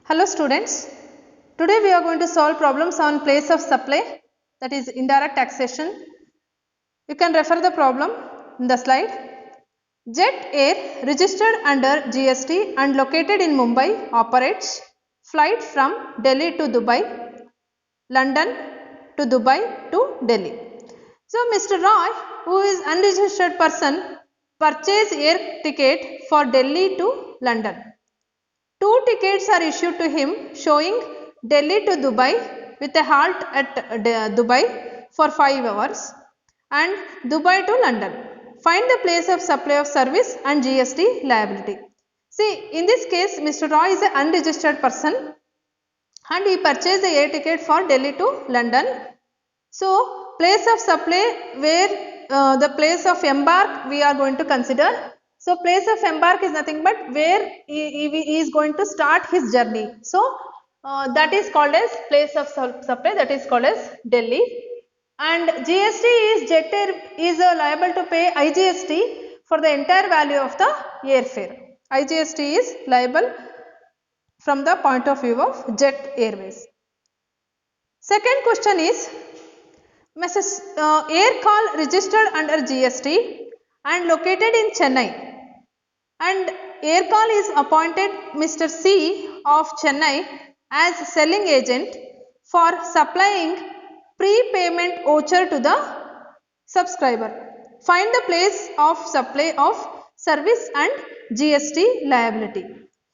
Hello students, today we are going to solve problems on place of supply, that is indirect taxation. You can refer the problem in the slide. Jet Air registered under GST and located in Mumbai operates flight from Delhi to Dubai, London to Dubai to Delhi. So Mr. Roy, who is unregistered person, purchased air ticket for Delhi to London. Two tickets are issued to him showing Delhi to Dubai with a halt at Dubai for 5 hours and Dubai to London. Find the place of supply of service and GST liability. See, in this case Mr. Roy is an unregistered person and he purchased the air ticket for Delhi to London. So, place of supply where the place of embark we are going to consider. So, place of embark is nothing but where he is going to start his journey. So, that is called as place of supply, that is called as Delhi. And GST is Jet Air is liable to pay IGST for the entire value of the airfare. IGST is liable from the point of view of Jet Airways. Second question is, air call registered under GST and located in Chennai, and air call is appointed Mr. C of Chennai as selling agent for supplying prepayment voucher to the subscriber. Find the place of supply of service and GST liability.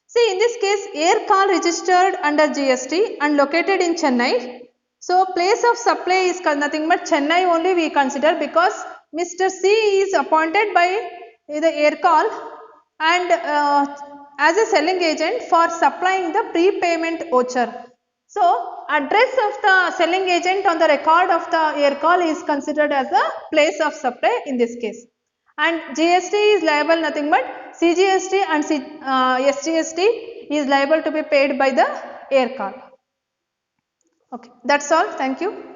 See, in this case air call registered under GST and located in Chennai. So, place of supply is nothing but Chennai only we consider, because Mr. C is appointed by the air call and as a selling agent for supplying the prepayment voucher. So, address of the selling agent on the record of the air call is considered as the place of supply in this case. And GST is liable nothing but CGST and SGST is liable to be paid by the air call. Okay, that's all. Thank you.